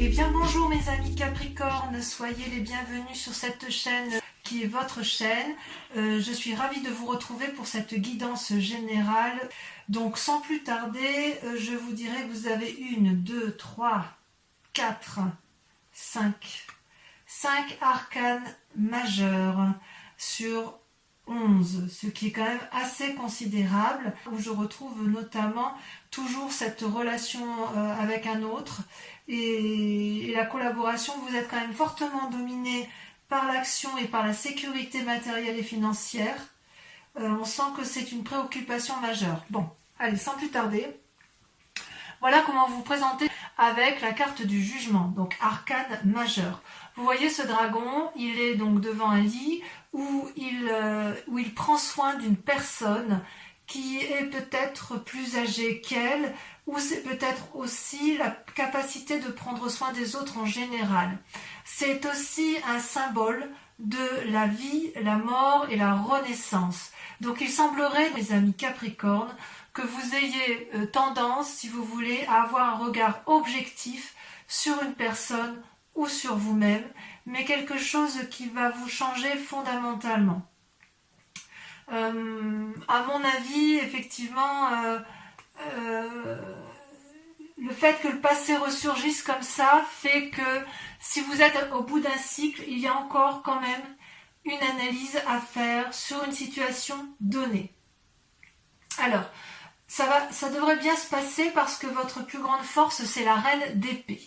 Eh bien bonjour mes amis Capricorne, soyez les bienvenus sur cette chaîne qui est votre chaîne. Je suis ravie de vous retrouver pour cette guidance générale. Donc sans plus tarder, je vous dirai que vous avez 1, 2, 3, 4, 5 arcanes majeurs sur 11, ce qui est quand même assez considérable, où je retrouve notamment toujours cette relation avec un autre et la collaboration. Vous êtes quand même fortement dominé par l'action et par la sécurité matérielle et financière. On sent que c'est une préoccupation majeure. Bon, allez, sans plus tarder, voilà comment vous présenter avec la carte du jugement, donc arcane majeur. Vous voyez ce dragon, il est donc devant un lit où il prend soin d'une personne qui est peut-être plus âgée qu'elle, ou c'est peut-être aussi la capacité de prendre soin des autres en général. C'est aussi un symbole de la vie, la mort et la renaissance. Donc il semblerait, mes amis Capricorne, que vous ayez tendance, si vous voulez, à avoir un regard objectif sur une personne ou sur vous-même, mais quelque chose qui va vous changer fondamentalement. À mon avis, effectivement, le fait que le passé ressurgisse comme ça fait que si vous êtes au bout d'un cycle, il y a encore quand même une analyse à faire sur une situation donnée. Alors, ça devrait bien se passer parce que votre plus grande force, c'est la reine d'épée.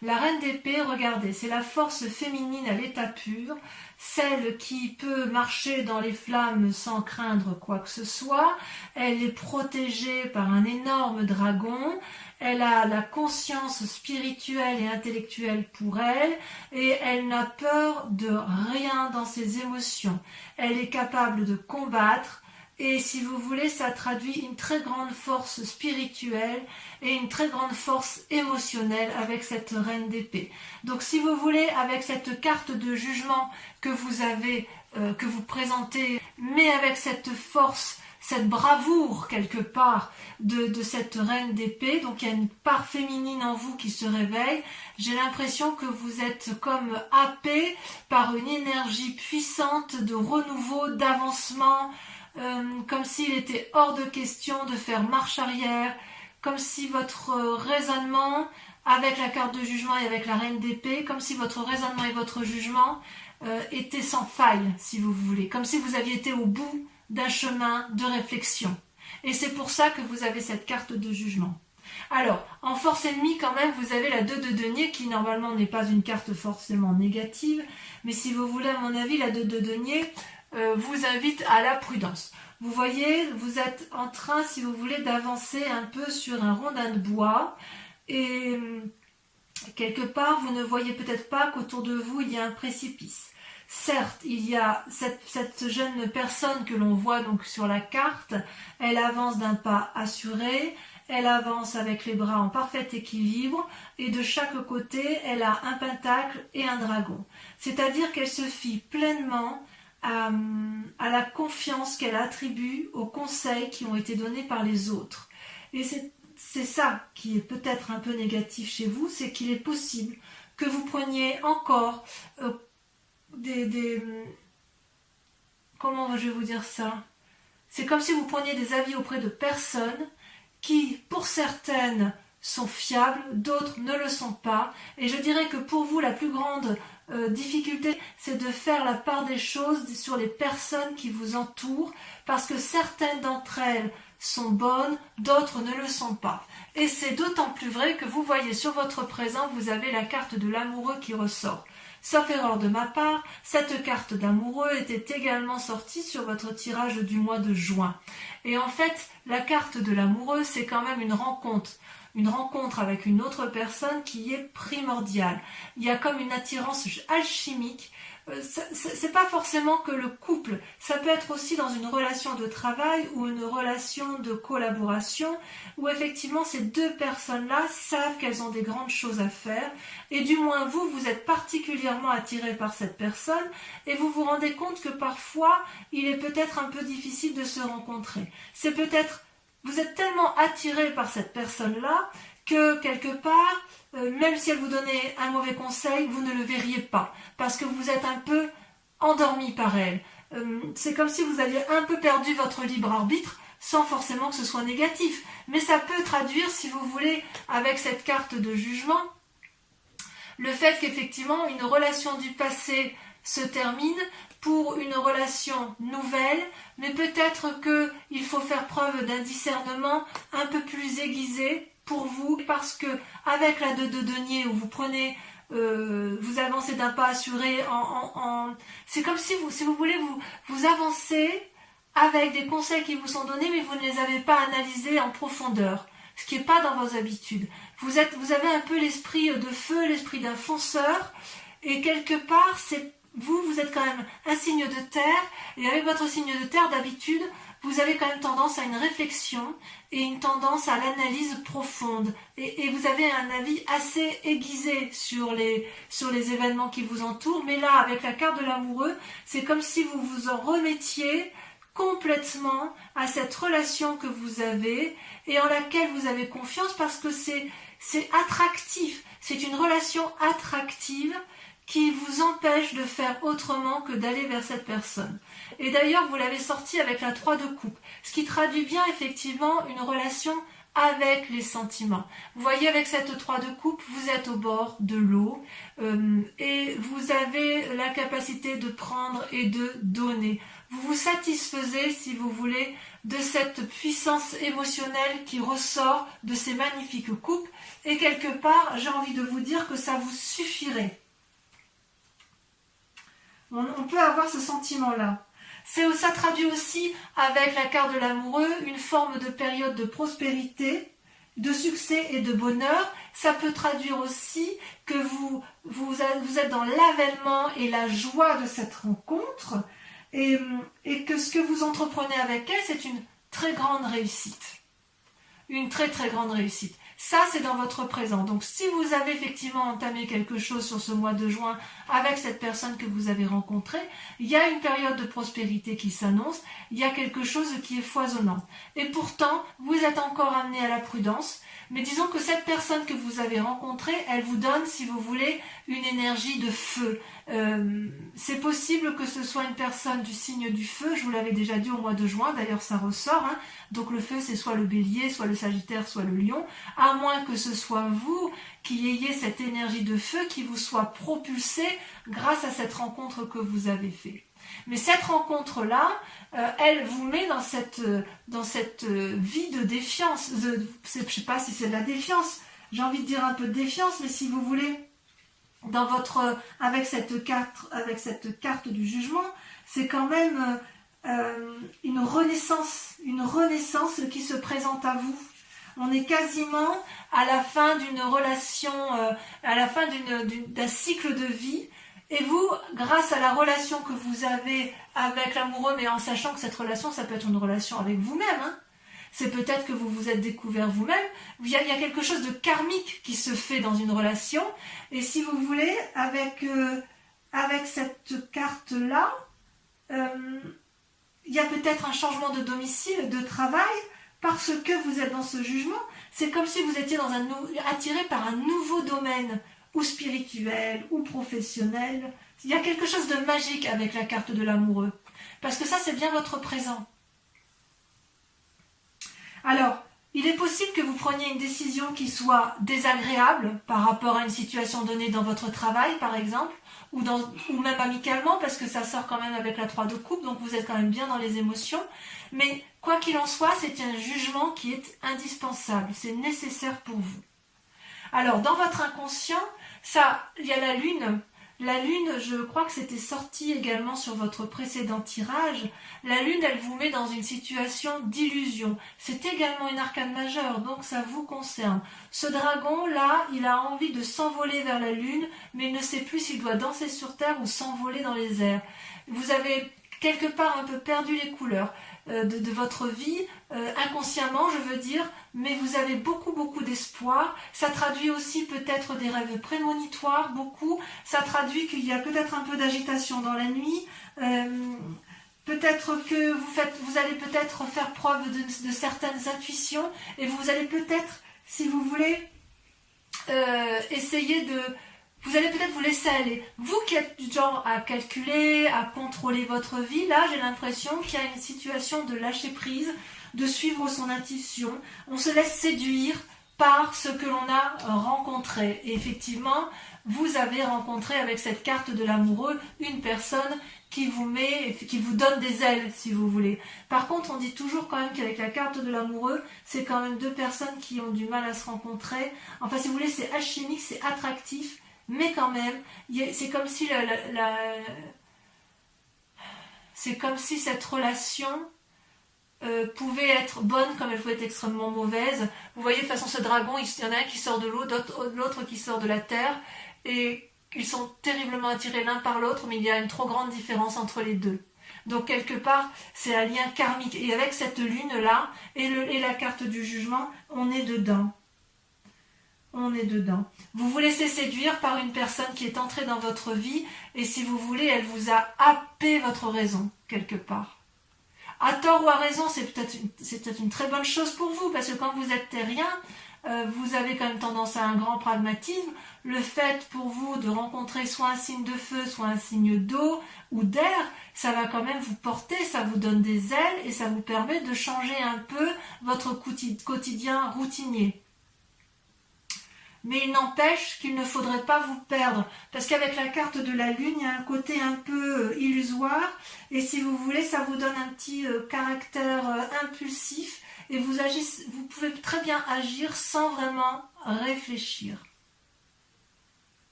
La reine d'épée, regardez, c'est la force féminine à l'état pur, celle qui peut marcher dans les flammes sans craindre quoi que ce soit. Elle est protégée par un énorme dragon, elle a la conscience spirituelle et intellectuelle pour elle, et elle n'a peur de rien dans ses émotions. Elle est capable de combattre, et si vous voulez, ça traduit une très grande force spirituelle et une très grande force émotionnelle avec cette reine d'épée. Donc si vous voulez, avec cette carte de jugement que vous avez, que vous présentez, mais avec cette force, cette bravoure quelque part de cette reine d'épée, donc il y a une part féminine en vous qui se réveille, j'ai l'impression que vous êtes comme happé par une énergie puissante de renouveau, d'avancement, comme s'il était hors de question de faire marche arrière, comme si votre raisonnement, avec la carte de jugement et avec la reine d'épée, comme si votre raisonnement et votre jugement étaient sans faille, si vous voulez, comme si vous aviez été au bout d'un chemin de réflexion. Et c'est pour ça que vous avez cette carte de jugement. Alors, en force ennemie, quand même, vous avez la 2 de denier, qui normalement n'est pas une carte forcément négative, mais si vous voulez, à mon avis, la 2 de denier vous invite à la prudence. Vous voyez, vous êtes en train, si vous voulez, d'avancer un peu sur un rondin de bois, et quelque part, vous ne voyez peut-être pas qu'autour de vous, il y a un précipice. Certes, il y a cette jeune personne que l'on voit donc sur la carte, elle avance d'un pas assuré, elle avance avec les bras en parfait équilibre, et de chaque côté, elle a un pentacle et un dragon. C'est-à-dire qu'elle se fie pleinement à la confiance qu'elle attribue aux conseils qui ont été donnés par les autres. Et c'est ça qui est peut-être un peu négatif chez vous, c'est qu'il est possible que vous preniez encore comment je vais vous dire ça? C'est comme si vous preniez des avis auprès de personnes qui, pour certaines, sont fiables, d'autres ne le sont pas. Et je dirais que pour vous, la plus grande difficulté, c'est de faire la part des choses sur les personnes qui vous entourent, parce que certaines d'entre elles sont bonnes, d'autres ne le sont pas. Et c'est d'autant plus vrai que vous voyez sur votre présent, vous avez la carte de l'amoureux qui ressort. Sauf erreur de ma part, cette carte d'amoureux était également sortie sur votre tirage du mois de juin. Et en fait, la carte de l'amoureux, c'est quand même une rencontre avec une autre personne qui est primordiale. Il y a comme une attirance alchimique. C'est pas forcément que le couple, ça peut être aussi dans une relation de travail ou une relation de collaboration où effectivement ces deux personnes-là savent qu'elles ont des grandes choses à faire, et du moins vous êtes particulièrement attiré par cette personne et vous vous rendez compte que parfois il est peut-être un peu difficile de se rencontrer. C'est peut-être, vous êtes tellement attiré par cette personne-là que quelque part, même si elle vous donnait un mauvais conseil, vous ne le verriez pas, parce que vous êtes un peu endormi par elle. C'est comme si vous aviez un peu perdu votre libre arbitre, sans forcément que ce soit négatif. Mais ça peut traduire, si vous voulez, avec cette carte de jugement, le fait qu'effectivement, une relation du passé se termine pour une relation nouvelle, mais peut-être qu'il faut faire preuve d'un discernement un peu plus aiguisé pour vous, parce que avec la 2 de denier, où vous prenez, vous avancez d'un pas assuré, c'est comme si vous voulez, vous avancez avec des conseils qui vous sont donnés, mais vous ne les avez pas analysés en profondeur, ce qui n'est pas dans vos habitudes. Vous avez un peu l'esprit de feu, l'esprit d'un fonceur, et quelque part, vous êtes quand même un signe de terre, et avec votre signe de terre, d'habitude, vous avez quand même tendance à une réflexion et une tendance à l'analyse profonde. Et vous avez un avis assez aiguisé sur les événements qui vous entourent, mais là, avec la carte de l'amoureux, c'est comme si vous vous en remettiez complètement à cette relation que vous avez et en laquelle vous avez confiance, parce que c'est attractif, c'est une relation attractive qui vous empêche de faire autrement que d'aller vers cette personne. Et d'ailleurs, vous l'avez sorti avec la 3 de coupe, ce qui traduit bien effectivement une relation avec les sentiments. Vous voyez, avec cette 3 de coupe, vous êtes au bord de l'eau et vous avez la capacité de prendre et de donner. Vous vous satisfaisez, si vous voulez, de cette puissance émotionnelle qui ressort de ces magnifiques coupes, et quelque part, j'ai envie de vous dire que ça vous suffirait. On peut avoir ce sentiment-là. Ça traduit aussi, avec la carte de l'amoureux, une forme de période de prospérité, de succès et de bonheur. Ça peut traduire aussi que vous êtes dans l'avènement et la joie de cette rencontre, et que ce que vous entreprenez avec elle, c'est une très grande réussite. Une très très grande réussite. Ça, c'est dans votre présent. Donc, si vous avez effectivement entamé quelque chose sur ce mois de juin avec cette personne que vous avez rencontrée, il y a une période de prospérité qui s'annonce, il y a quelque chose qui est foisonnant. Et pourtant, vous êtes encore amené à la prudence, mais disons que cette personne que vous avez rencontrée, elle vous donne, si vous voulez, une énergie de feu. C'est possible que ce soit une personne du signe du feu, je vous l'avais déjà dit au mois de juin, d'ailleurs ça ressort, hein. Donc le feu, c'est soit le bélier, soit le sagittaire, soit le lion, à moins que ce soit vous qui ayez cette énergie de feu qui vous soit propulsée grâce à cette rencontre que vous avez faite. Mais cette rencontre-là, elle vous met dans cette vie de défiance. Je ne sais pas si c'est de la défiance, j'ai envie de dire un peu de défiance, mais si vous voulez, avec cette carte du jugement, c'est quand même une renaissance qui se présente à vous. On est quasiment à la fin d'une relation, à la fin d'un cycle de vie. Et vous, grâce à la relation que vous avez avec l'amoureux, mais en sachant que cette relation, ça peut être une relation avec vous-même, hein. C'est peut-être que vous vous êtes découvert vous-même. Il y a quelque chose de karmique qui se fait dans une relation. Et si vous voulez, avec cette carte-là, il y a peut-être un changement de domicile, de travail, parce que vous êtes dans ce jugement. C'est comme si vous étiez attiré par un nouveau domaine, ou spirituel, ou professionnel. Il y a quelque chose de magique avec la carte de l'amoureux. Parce que ça, c'est bien votre présent. Alors, il est possible que vous preniez une décision qui soit désagréable par rapport à une situation donnée dans votre travail, par exemple, ou même amicalement, parce que ça sort quand même avec la 3 de coupe, donc vous êtes quand même bien dans les émotions. Mais quoi qu'il en soit, c'est un jugement qui est indispensable, c'est nécessaire pour vous. Alors, dans votre inconscient, il y a la lune. La lune, je crois que c'était sorti également sur votre précédent tirage. La lune, elle vous met dans une situation d'illusion. C'est également une arcane majeure, donc ça vous concerne. Ce dragon-là, il a envie de s'envoler vers la lune, mais il ne sait plus s'il doit danser sur terre ou s'envoler dans les airs. Vous avez quelque part un peu perdu les couleurs de votre vie, inconsciemment je veux dire, mais vous avez beaucoup d'espoir. Ça traduit aussi peut-être des rêves prémonitoires, beaucoup. Ça traduit qu'il y a peut-être un peu d'agitation dans la nuit. Peut-être que vous allez peut-être faire preuve de certaines intuitions, et vous allez peut-être, si vous voulez, essayer de... Vous allez peut-être vous laisser aller. Vous qui êtes du genre à calculer, à contrôler votre vie, là j'ai l'impression qu'il y a une situation de lâcher prise, de suivre son intuition. On se laisse séduire par ce que l'on a rencontré. Et effectivement, vous avez rencontré avec cette carte de l'amoureux une personne qui vous donne des ailes, si vous voulez. Par contre, on dit toujours quand même qu'avec la carte de l'amoureux, c'est quand même deux personnes qui ont du mal à se rencontrer. Enfin, si vous voulez, c'est alchimique, c'est attractif, mais quand même, c'est comme si c'est comme si cette relation pouvait être bonne comme elle pouvait être extrêmement mauvaise. Vous voyez, de toute façon, ce dragon, il y en a un qui sort de l'eau, l'autre qui sort de la terre, et ils sont terriblement attirés l'un par l'autre, mais il y a une trop grande différence entre les deux. Donc quelque part, c'est un lien karmique. Et avec cette lune-là, et la carte du jugement, on est dedans. On est dedans. Vous vous laissez séduire par une personne qui est entrée dans votre vie, et si vous voulez, elle vous a happé votre raison, quelque part. À tort ou à raison, c'est peut-être une très bonne chose pour vous, parce que quand vous êtes terrien, vous avez quand même tendance à un grand pragmatisme. Le fait pour vous de rencontrer soit un signe de feu, soit un signe d'eau ou d'air, ça va quand même vous porter, ça vous donne des ailes et ça vous permet de changer un peu votre quotidien routinier. Mais il n'empêche qu'il ne faudrait pas vous perdre, parce qu'avec la carte de la lune, il y a un côté un peu illusoire, et si vous voulez, ça vous donne un petit caractère impulsif, et vous pouvez très bien agir sans vraiment réfléchir.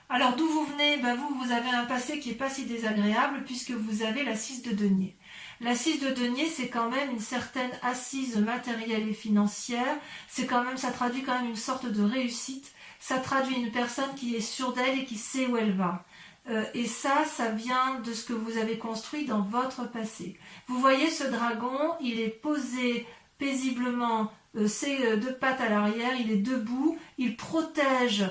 Alors d'où vous venez? Vous avez un passé qui n'est pas si désagréable, puisque vous avez la 6 de denier. La 6 de denier, c'est quand même une certaine assise matérielle et financière, ça traduit quand même une sorte de réussite, ça traduit une personne qui est sûre d'elle et qui sait où elle va. Et ça vient de ce que vous avez construit dans votre passé. Vous voyez ce dragon, il est posé paisiblement, ses deux pattes à l'arrière, il est debout, il protège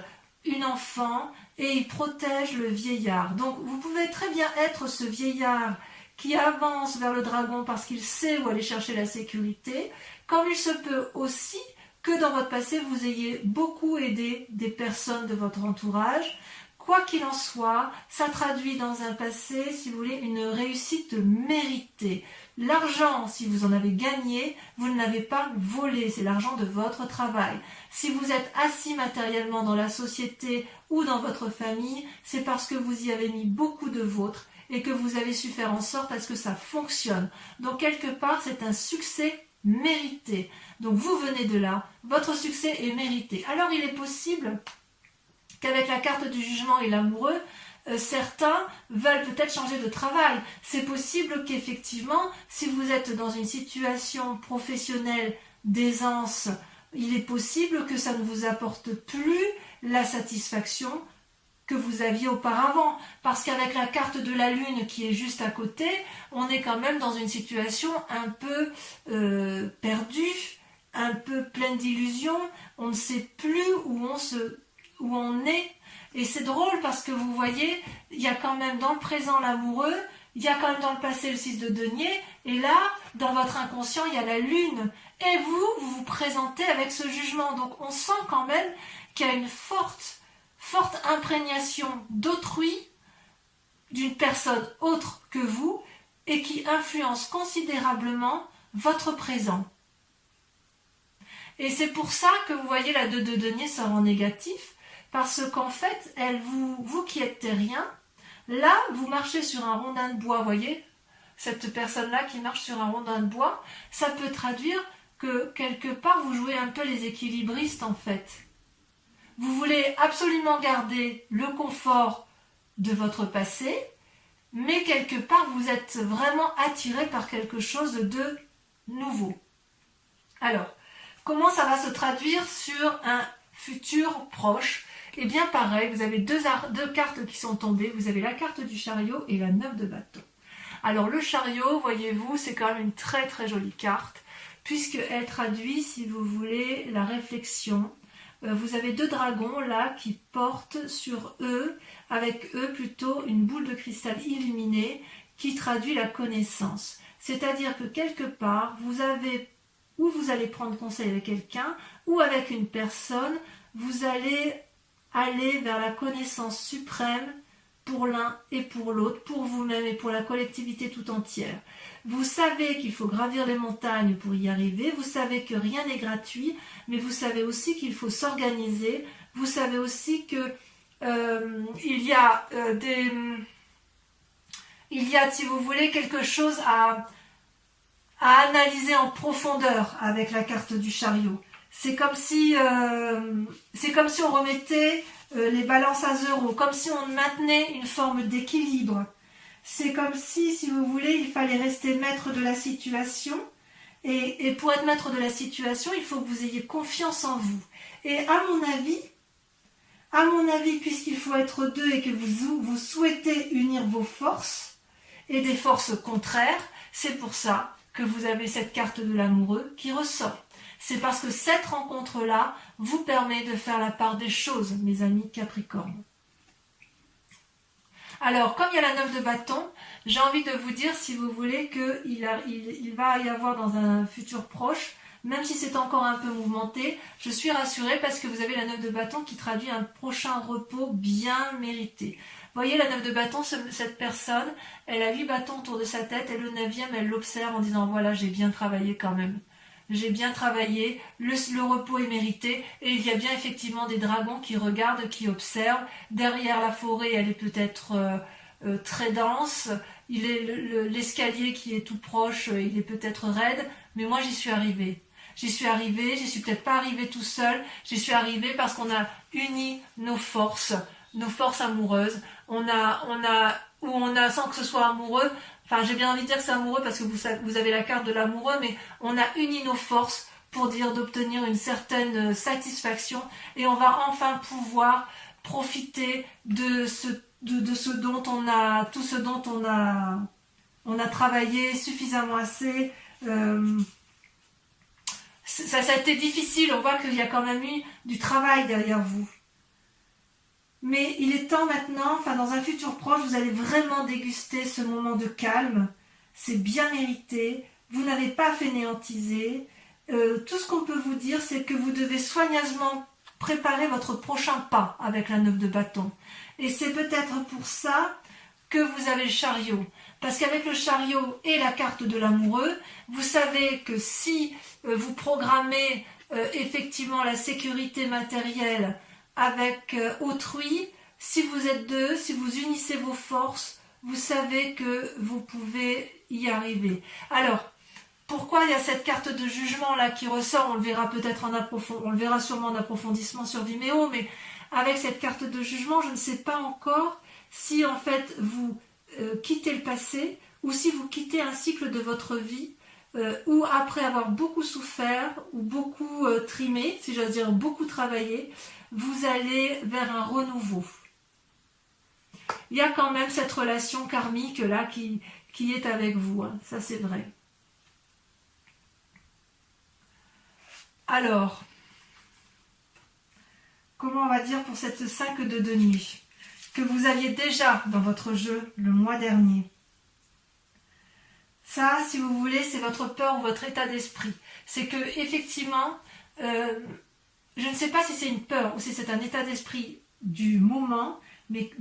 une enfant et il protège le vieillard. Donc vous pouvez très bien être ce vieillard qui avance vers le dragon parce qu'il sait où aller chercher la sécurité, comme il se peut aussi que dans votre passé, vous ayez beaucoup aidé des personnes de votre entourage. Quoi qu'il en soit, ça traduit dans un passé, si vous voulez, une réussite méritée. L'argent, si vous en avez gagné, vous ne l'avez pas volé, c'est l'argent de votre travail. Si vous êtes assis matériellement dans la société ou dans votre famille, c'est parce que vous y avez mis beaucoup de vôtre et que vous avez su faire en sorte à ce que ça fonctionne. Donc quelque part, c'est un succès mérité. Donc vous venez de là, votre succès est mérité. Alors il est possible qu'avec la carte du jugement et l'amoureux, certains veulent peut-être changer de travail. C'est possible qu'effectivement, si vous êtes dans une situation professionnelle d'aisance, il est possible que ça ne vous apporte plus la satisfaction que vous aviez auparavant. Parce qu'avec la carte de la lune qui est juste à côté, on est quand même dans une situation un peu perdue, un peu pleine d'illusions. On ne sait plus où on est. Et c'est drôle parce que vous voyez, il y a quand même dans le présent l'amoureux, il y a quand même dans le passé le 6 de denier, et là, dans votre inconscient, il y a la lune. Et vous vous présentez avec ce jugement. Donc on sent quand même qu'il y a une forte imprégnation d'autrui, d'une personne autre que vous, et qui influence considérablement votre présent. Et c'est pour ça que vous voyez la 2 de denier sort en négatif, parce qu'en fait, vous qui êtes terrien, là, vous marchez sur un rondin de bois, vous voyez, cette personne-là qui marche sur un rondin de bois, ça peut traduire que quelque part, vous jouez un peu les équilibristes en fait. Vous voulez absolument garder le confort de votre passé, mais quelque part, vous êtes vraiment attiré par quelque chose de nouveau. Alors, comment ça va se traduire sur un futur proche? Et bien pareil, vous avez deux cartes qui sont tombées, vous avez la carte du chariot et la 9 de bâton. Alors le chariot, voyez-vous, c'est quand même une très très jolie carte, puisqu'elle traduit, si vous voulez, la réflexion. Vous avez deux dragons là qui portent sur eux, avec eux plutôt une boule de cristal illuminée qui traduit la connaissance. C'est-à-dire que quelque part, vous allez prendre conseil avec quelqu'un ou avec une personne vous allez aller vers la connaissance suprême pour l'un et pour l'autre, pour vous-même et pour la collectivité tout entière. Vous savez qu'il faut gravir les montagnes pour y arriver, vous savez que rien n'est gratuit, mais vous savez aussi qu'il faut s'organiser, vous savez aussi que il y a, si vous voulez, quelque chose à analyser en profondeur avec la carte du chariot. C'est comme si on remettait les balances à zéro, comme si on maintenait une forme d'équilibre. C'est comme si vous voulez, il fallait rester maître de la situation. Et pour être maître de la situation, il faut que vous ayez confiance en vous. Et à mon avis, puisqu'il faut être deux et que vous souhaitez unir vos forces et des forces contraires, c'est pour ça que vous avez cette carte de l'amoureux qui ressort. C'est parce que cette rencontre-là vous permet de faire la part des choses, mes amis Capricorne. Alors, comme il y a la 9 de bâton, j'ai envie de vous dire, si vous voulez, qu'il va y avoir dans un futur proche, même si c'est encore un peu mouvementé, je suis rassurée parce que vous avez la 9 de bâton qui traduit un prochain repos bien mérité. Vous voyez, la 9 de bâton, cette personne, elle a 8 bâtons autour de sa tête et le 9e, elle l'observe en disant, voilà, j'ai bien travaillé quand même. J'ai bien travaillé, le repos est mérité, et il y a bien effectivement des dragons qui regardent, qui observent. Derrière la forêt, elle est peut-être très dense, l'escalier qui est tout proche, il est peut-être raide, mais moi j'y suis arrivée. J'y suis peut-être pas arrivée tout seul, j'y suis arrivée parce qu'on a uni nos forces amoureuses, on a, sans que ce soit amoureux, enfin j'ai bien envie de dire que c'est amoureux parce que vous avez la carte de l'amoureux, mais on a uni nos forces pour d'obtenir une certaine satisfaction, et on va enfin pouvoir profiter de ce dont tout ce dont on a travaillé suffisamment assez. Ça a été difficile, on voit qu'il y a quand même eu du travail derrière vous. Mais il est temps maintenant, dans un futur proche, vous allez vraiment déguster ce moment de calme. C'est bien mérité, vous n'avez pas fainéantisé. Tout ce qu'on peut vous dire, c'est que vous devez soigneusement préparer votre prochain pas avec la 9 de bâton. Et c'est peut-être pour ça que vous avez le chariot. Parce qu'avec le chariot et la carte de l'amoureux, vous savez que si vous programmez effectivement la sécurité matérielle avec autrui, si vous êtes deux, si vous unissez vos forces, vous savez que vous pouvez y arriver. Alors, pourquoi il y a cette carte de jugement là qui ressort? On le verra peut-être on le verra sûrement en approfondissement sur Vimeo, mais avec cette carte de jugement, je ne sais pas encore si en fait vous quittez le passé ou si vous quittez un cycle de votre vie où après avoir beaucoup souffert ou beaucoup trimé, si j'ose dire beaucoup travaillé, vous allez vers un renouveau. Il y a quand même cette relation karmique là qui est avec vous, hein. Ça c'est vrai. Alors, comment on va dire pour cette 5 de denier que vous aviez déjà dans votre jeu le mois dernier? Ça, si vous voulez, c'est votre peur ou votre état d'esprit. C'est que effectivement, je ne sais pas si c'est une peur ou si c'est un état d'esprit du moment, mais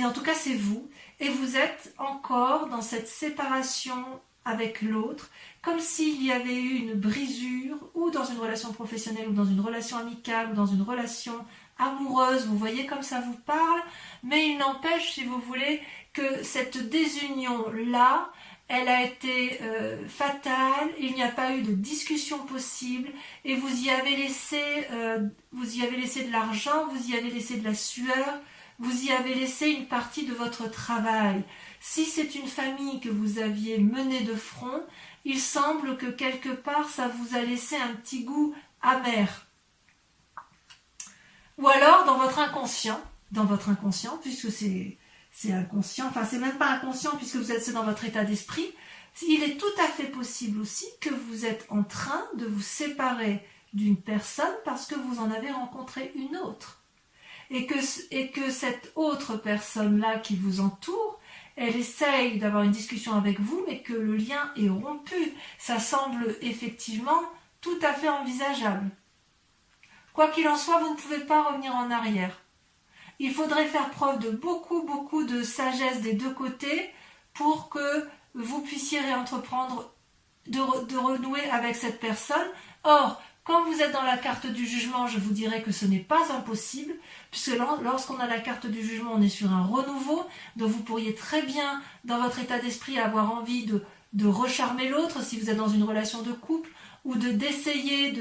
en tout cas c'est vous. Et vous êtes encore dans cette séparation avec l'autre, comme s'il y avait eu une brisure, ou dans une relation professionnelle, ou dans une relation amicale, ou dans une relation amoureuse, vous voyez comme ça vous parle, mais il n'empêche, si vous voulez, que cette désunion-là, elle a été fatale, il n'y a pas eu de discussion possible, et vous y avez laissé de l'argent, vous y avez laissé de la sueur, vous y avez laissé une partie de votre travail. Si c'est une famille que vous aviez menée de front, il semble que quelque part ça vous a laissé un petit goût amer. Ou alors dans votre inconscient, puisque c'est inconscient, enfin c'est même pas inconscient puisque c'est dans votre état d'esprit, il est tout à fait possible aussi que vous êtes en train de vous séparer d'une personne parce que vous en avez rencontré une autre. Et que cette autre personne-là qui vous entoure, elle essaye d'avoir une discussion avec vous, mais que le lien est rompu. Ça semble effectivement tout à fait envisageable. Quoi qu'il en soit, vous ne pouvez pas revenir en arrière. Il faudrait faire preuve de beaucoup de sagesse des deux côtés pour que vous puissiez réentreprendre, de renouer avec cette personne. Or, quand vous êtes dans la carte du jugement, je vous dirais que ce n'est pas impossible, puisque lorsqu'on a la carte du jugement, on est sur un renouveau, donc vous pourriez très bien, dans votre état d'esprit, avoir envie de recharmer l'autre, si vous êtes dans une relation de couple, ou d'essayer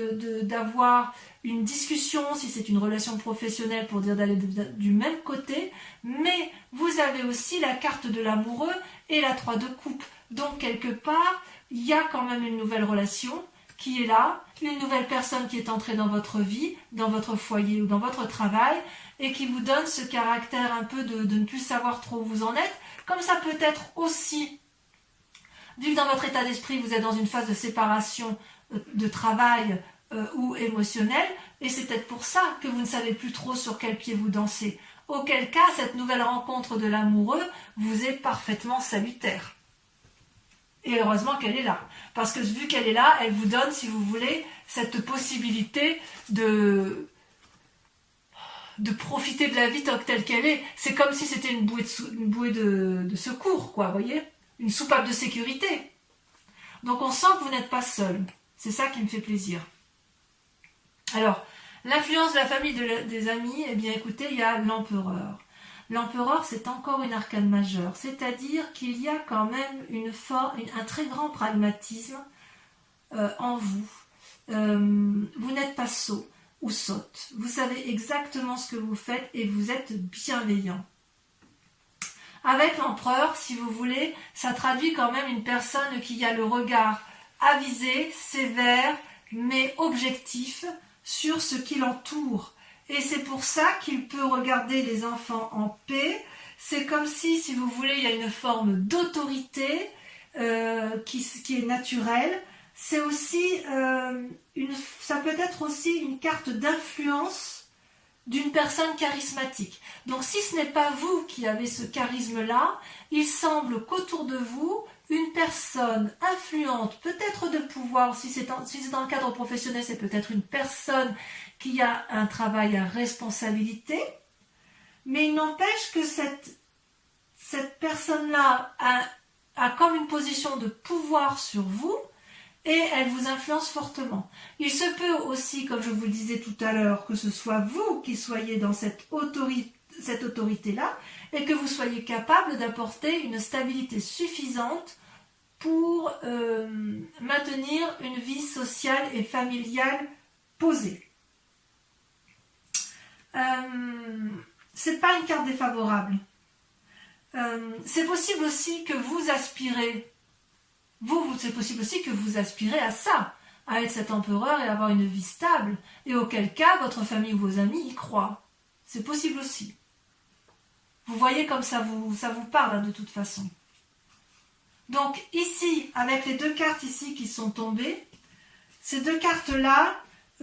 d'avoir une discussion, si c'est une relation professionnelle, pour dire d'aller du même côté, mais vous avez aussi la carte de l'amoureux et la 3 de coupe. Donc, quelque part, il y a quand même une nouvelle relation qui est là, une nouvelle personne qui est entrée dans votre vie, dans votre foyer ou dans votre travail, et qui vous donne ce caractère un peu de ne plus savoir trop où vous en êtes, comme ça peut être aussi, vu que dans votre état d'esprit, vous êtes dans une phase de séparation de travail ou émotionnel, et c'est peut-être pour ça que vous ne savez plus trop sur quel pied vous dansez. Auquel cas, cette nouvelle rencontre de l'amoureux vous est parfaitement salutaire. Et heureusement qu'elle est là. Parce que vu qu'elle est là, elle vous donne, si vous voulez, cette possibilité de profiter de la vie telle qu'elle est. C'est comme si c'était une bouée de secours, quoi, vous voyez? Une soupape de sécurité. Donc on sent que vous n'êtes pas seul. C'est ça qui me fait plaisir. Alors, l'influence de la famille, des amis, eh bien écoutez, il y a l'empereur. L'empereur, c'est encore une arcane majeure, c'est-à-dire qu'il y a quand même un très grand pragmatisme en vous. Vous n'êtes pas sot ou sotte. Vous savez exactement ce que vous faites et vous êtes bienveillant. Avec l'empereur, si vous voulez, ça traduit quand même une personne qui a le regard avisé, sévère, mais objectif sur ce qui l'entoure. Et c'est pour ça qu'il peut regarder les enfants en paix. C'est comme si vous voulez, il y a une forme d'autorité qui est naturelle. C'est aussi ça peut être aussi une carte d'influence d'une personne charismatique. Donc si ce n'est pas vous qui avez ce charisme-là, il semble qu'autour de vous, une personne influente, peut-être de pouvoir, si c'est dans le cadre professionnel, c'est peut-être une personne qui a un travail à responsabilité, mais il n'empêche que cette personne-là a comme une position de pouvoir sur vous et elle vous influence fortement. Il se peut aussi, comme je vous le disais tout à l'heure, que ce soit vous qui soyez dans cette autorité-là et que vous soyez capable d'apporter une stabilité suffisante pour maintenir une vie sociale et familiale posée. C'est pas une carte défavorable. C'est possible aussi que vous aspirez, c'est possible aussi que vous aspirez à ça, à être cet empereur et avoir une vie stable, et auquel cas votre famille ou vos amis y croient. C'est possible aussi. Vous voyez comme ça vous parle hein, de toute façon. Donc ici, avec les deux cartes ici qui sont tombées, ces deux cartes-là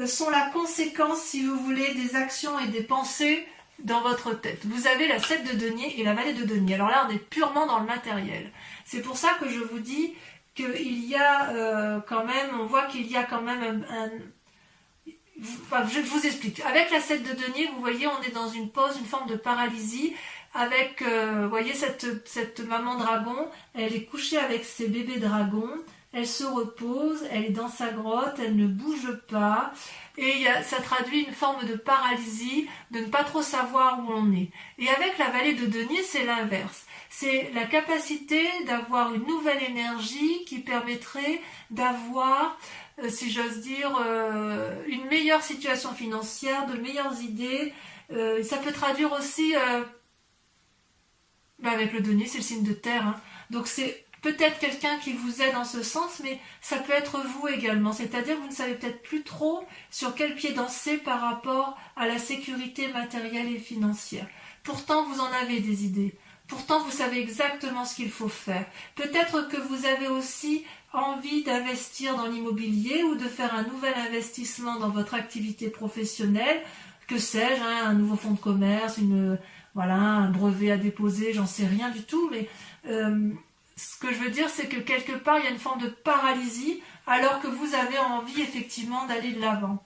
sont la conséquence, si vous voulez, des actions et des pensées dans votre tête. Vous avez la 7 de denier et la vallée de denier. Alors là, on est purement dans le matériel. C'est pour ça que je vous dis qu'il y a quand même, on voit qu'il y a quand même je vous explique. Avec la 7 de denier, vous voyez, on est dans une pause, une forme de paralysie. Avec, vous voyez, cette maman dragon, elle est couchée avec ses bébés dragons. Elle se repose, elle est dans sa grotte, elle ne bouge pas. Et ça traduit une forme de paralysie, de ne pas trop savoir où on est. Et avec la vallée de denier, c'est l'inverse. C'est la capacité d'avoir une nouvelle énergie qui permettrait d'avoir, si j'ose dire, une meilleure situation financière, de meilleures idées. Ça peut traduire aussi, avec le denier, c'est le signe de terre. Hein. Donc c'est peut-être quelqu'un qui vous aide en ce sens, mais ça peut être vous également. C'est-à-dire que vous ne savez peut-être plus trop sur quel pied danser par rapport à la sécurité matérielle et financière. Pourtant, vous en avez des idées. Pourtant, vous savez exactement ce qu'il faut faire. Peut-être que vous avez aussi envie d'investir dans l'immobilier ou de faire un nouvel investissement dans votre activité professionnelle. Que sais-je, hein, un nouveau fonds de commerce, un brevet à déposer, j'en sais rien du tout, mais ce que je veux dire, c'est que quelque part, il y a une forme de paralysie, alors que vous avez envie effectivement d'aller de l'avant.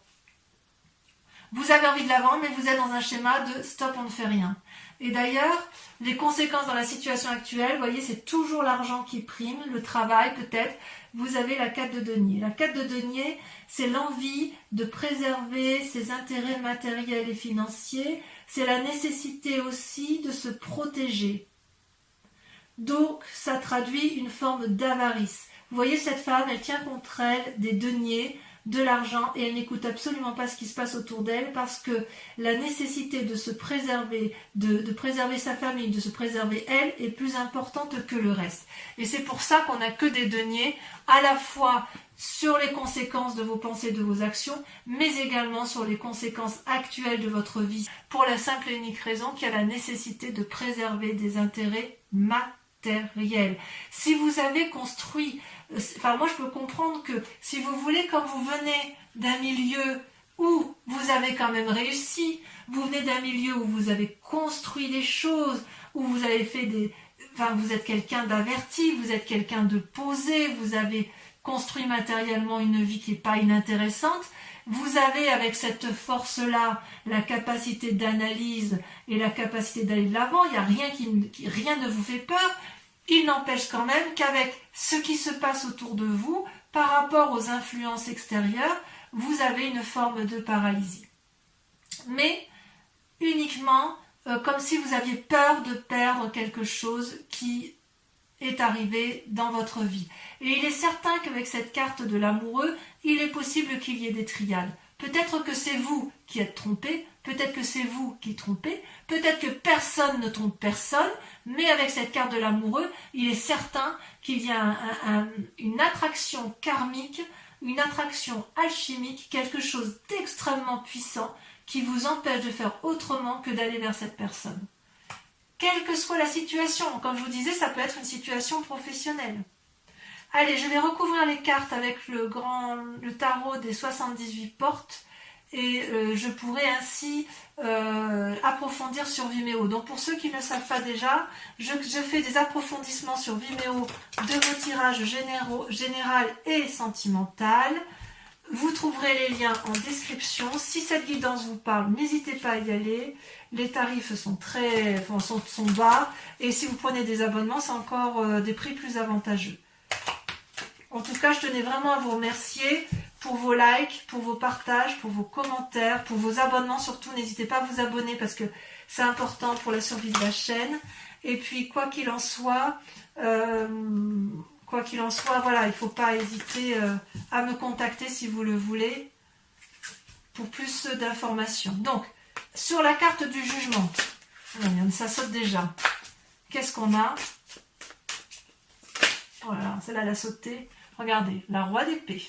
Vous avez envie de la vendre, mais vous êtes dans un schéma de stop, on ne fait rien. Et d'ailleurs, les conséquences dans la situation actuelle, vous voyez, c'est toujours l'argent qui prime, le travail peut-être. Vous avez la 4 de denier. La 4 de denier, c'est l'envie de préserver ses intérêts matériels et financiers. C'est la nécessité aussi de se protéger. Donc, ça traduit une forme d'avarice. Vous voyez, cette femme, elle tient contre elle des deniers, de l'argent, et elle n'écoute absolument pas ce qui se passe autour d'elle parce que la nécessité de se préserver, de préserver sa famille, de se préserver elle, est plus importante que le reste. Et c'est pour ça qu'on n'a que des deniers, à la fois sur les conséquences de vos pensées, de vos actions, mais également sur les conséquences actuelles de votre vie, pour la simple et unique raison qu'il y a la nécessité de préserver des intérêts matériels. Si vous avez construit, enfin moi je peux comprendre que si vous voulez, comme vous venez d'un milieu où vous avez quand même réussi, vous venez d'un milieu où vous avez construit des choses, où vous avez fait des... Enfin, vous êtes quelqu'un d'averti, vous êtes quelqu'un de posé, vous avez construit matériellement une vie qui n'est pas inintéressante. Vous avez avec cette force-là la capacité d'analyse et la capacité d'aller de l'avant. Il n'y a rien rien ne vous fait peur. Il n'empêche quand même qu'avec ce qui se passe autour de vous, par rapport aux influences extérieures, vous avez une forme de paralysie. Mais uniquement comme si vous aviez peur de perdre quelque chose qui est arrivé dans votre vie. Et il est certain qu'avec cette carte de l'amoureux, il est possible qu'il y ait des triades. Peut-être que c'est vous qui êtes trompé, peut-être que c'est vous qui trompez, peut-être que personne ne trompe personne, mais avec cette carte de l'amoureux, il est certain qu'il y a une attraction karmique, une attraction alchimique, quelque chose d'extrêmement puissant qui vous empêche de faire autrement que d'aller vers cette personne. Quelle que soit la situation, comme je vous disais, ça peut être une situation professionnelle. Allez, je vais recouvrir les cartes avec le tarot des 78 portes et je pourrai ainsi approfondir sur Vimeo. Donc pour ceux qui ne le savent pas déjà, je fais des approfondissements sur Vimeo de vos tirages général et sentimental. Vous trouverez les liens en description. Si cette guidance vous parle, n'hésitez pas à y aller. Les tarifs sont sont bas et si vous prenez des abonnements, c'est encore des prix plus avantageux. En tout cas, je tenais vraiment à vous remercier pour vos likes, pour vos partages, pour vos commentaires, pour vos abonnements. Surtout, n'hésitez pas à vous abonner parce que c'est important pour la survie de la chaîne. Et puis, quoi qu'il en soit, voilà, il ne faut pas hésiter à me contacter si vous le voulez pour plus d'informations. Donc, sur la carte du jugement, ça saute déjà. Qu'est-ce qu'on a? Voilà, celle-là, elle a sauté. Regardez, la roi d'épée.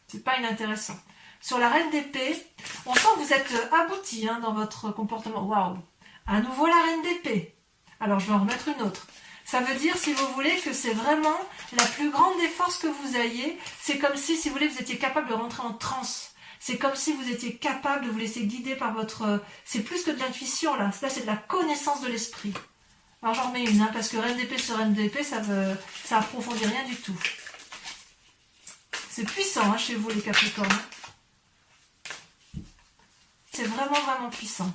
C'est pas inintéressant. Sur la reine d'épée, on sent que vous êtes abouti dans votre comportement. Waouh! À nouveau la reine d'épée. Alors, je vais en remettre une autre. Ça veut dire, si vous voulez, que c'est vraiment la plus grande des forces que vous ayez. C'est comme si vous voulez, vous étiez capable de rentrer en transe. C'est comme si vous étiez capable de vous laisser guider par votre... C'est plus que de l'intuition, là. Là, c'est de la connaissance de l'esprit. Alors, j'en remets une, parce que reine d'épée sur reine d'épée, ça approfondit rien du tout. C'est puissant, chez vous, les Capricornes. C'est vraiment, vraiment puissant.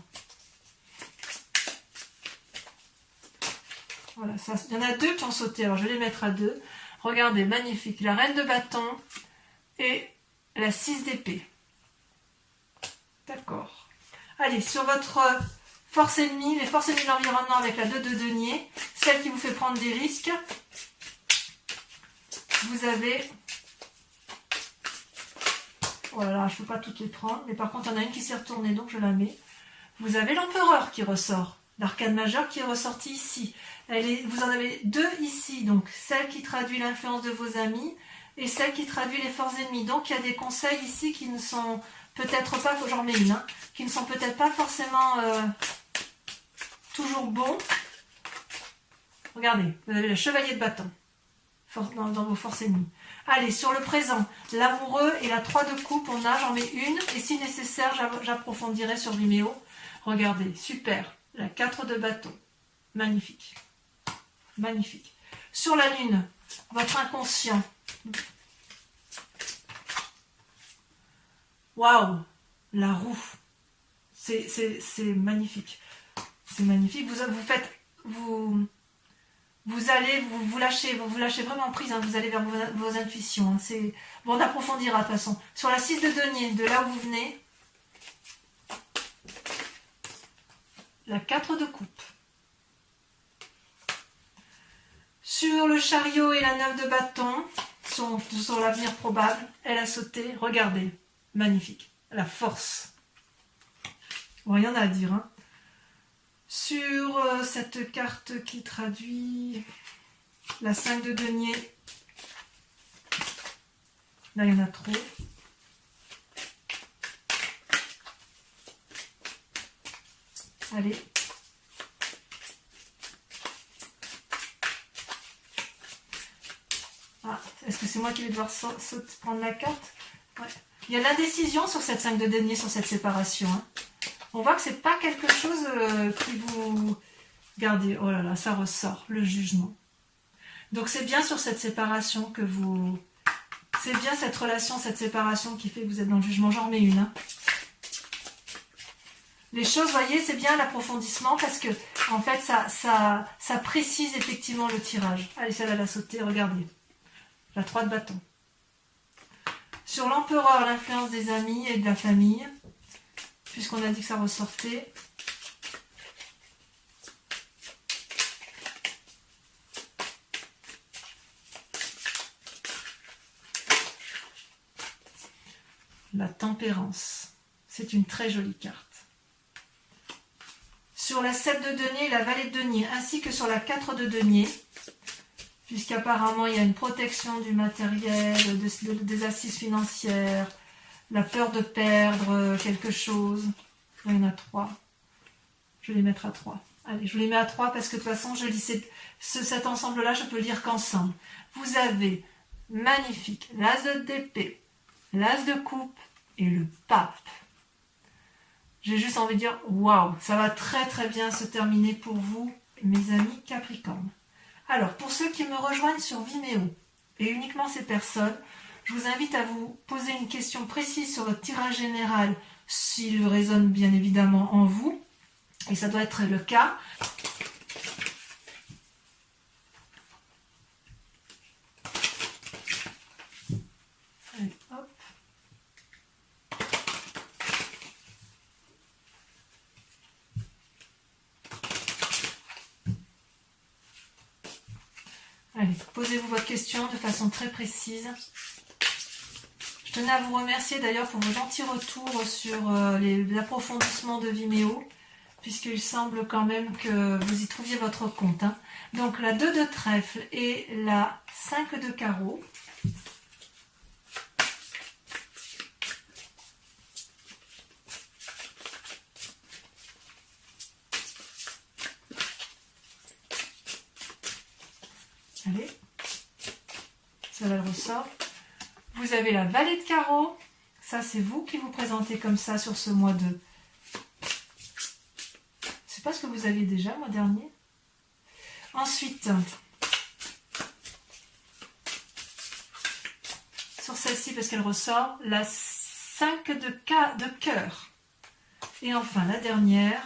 Voilà, il y en a deux qui ont sauté, alors je vais les mettre à deux. Regardez, magnifique. La reine de bâton et la 6 d'épée. D'accord. Allez, sur votre force ennemie, les forces ennemies de l'environnement avec la 2 de denier, celle qui vous fait prendre des risques, vous avez... Voilà, je ne peux pas toutes les prendre, mais par contre, il y en a une qui s'est retournée, donc je la mets. Vous avez l'empereur qui ressort. L'arcane majeur qui est ressorti ici. Vous en avez deux ici, donc celle qui traduit l'influence de vos amis et celle qui traduit les forces ennemies. Donc il y a des conseils ici qui ne sont peut-être pas, j'en mets une, qui ne sont peut-être pas forcément toujours bons. Regardez, vous avez le chevalier de bâton dans vos forces ennemies. Allez, sur le présent, l'amoureux et la 3 de coupe, j'en mets une et si nécessaire, j'approfondirai sur Vimeo. Regardez, super. La 4 de bâton. Magnifique. Magnifique. Sur la lune, votre inconscient. Waouh, la roue. C'est magnifique. C'est magnifique. Vous allez vous lâcher vraiment prise, hein, vous allez vers vos intuitions. Hein, bon, on approfondira de toute façon. Sur la 6 de denier, de là où vous venez, la 4 de coupe. Sur le chariot et la 9 de bâton, sur l'avenir probable, elle a sauté. Regardez, magnifique. La force. Bon, rien à dire, hein. Sur cette carte qui traduit la 5 de denier, là il y en a trop. Allez. Ah, est-ce que c'est moi qui vais devoir prendre la carte? Ouais. Il y a l'indécision sur cette 5 de denier, sur cette séparation, hein. On voit que c'est pas quelque chose qui vous... Regardez, oh là là, ça ressort, le jugement. Donc c'est bien sur cette séparation que vous... C'est bien cette relation, cette séparation qui fait que vous êtes dans le jugement. J'en remets une. Hein. Les choses, vous voyez, c'est bien l'approfondissement parce que, en fait, ça précise effectivement le tirage. Allez, celle-là, elle a sauté, regardez. La 3 de bâton. Sur l'empereur, l'influence des amis et de la famille. Puisqu'on a dit que ça ressortait. La tempérance. C'est une très jolie carte. Sur la 7 de denier et la vallée de denier, ainsi que sur la 4 de denier, puisqu'apparemment il y a une protection du matériel, des assises financières, la peur de perdre quelque chose. Il y en a 3. Je vais les mettre à 3. Allez, je les mets à 3 parce que de toute façon, je lis cet ensemble-là, je peux le lire qu'ensemble. Vous avez magnifique l'as d'épée, l'as de coupe et le pape. J'ai juste envie de dire, waouh, ça va très très bien se terminer pour vous, mes amis Capricorne. Alors, pour ceux qui me rejoignent sur Vimeo, et uniquement ces personnes, je vous invite à vous poser une question précise sur votre tirage général, s'il résonne bien évidemment en vous, et ça doit être le cas. Allez, hop. Allez, posez-vous votre question de façon très précise. Je tenais à vous remercier d'ailleurs pour vos gentils retours sur les approfondissements de Vimeo, puisqu'il semble quand même que vous y trouviez votre compte. Hein. Donc la 2 de trèfle et la 5 de carreau. Allez, ça va le ressort. Vous avez la vallée de carreau. Ça, c'est vous qui vous présentez comme ça sur ce mois de... C'est pas ce que vous aviez déjà, le mois dernier. Ensuite, sur celle-ci, parce qu'elle ressort, la 5 de cœur. Et enfin, la dernière...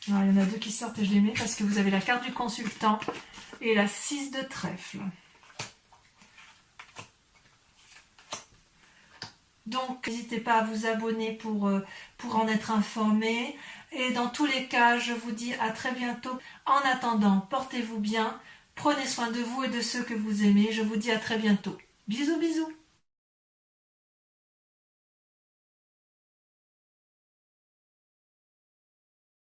Alors, il y en a 2 qui sortent et je les mets parce que vous avez la carte du consultant et la 6 de trèfle. Donc, n'hésitez pas à vous abonner pour en être informé. Et dans tous les cas, je vous dis à très bientôt. En attendant, portez-vous bien, prenez soin de vous et de ceux que vous aimez. Je vous dis à très bientôt. Bisous, bisous.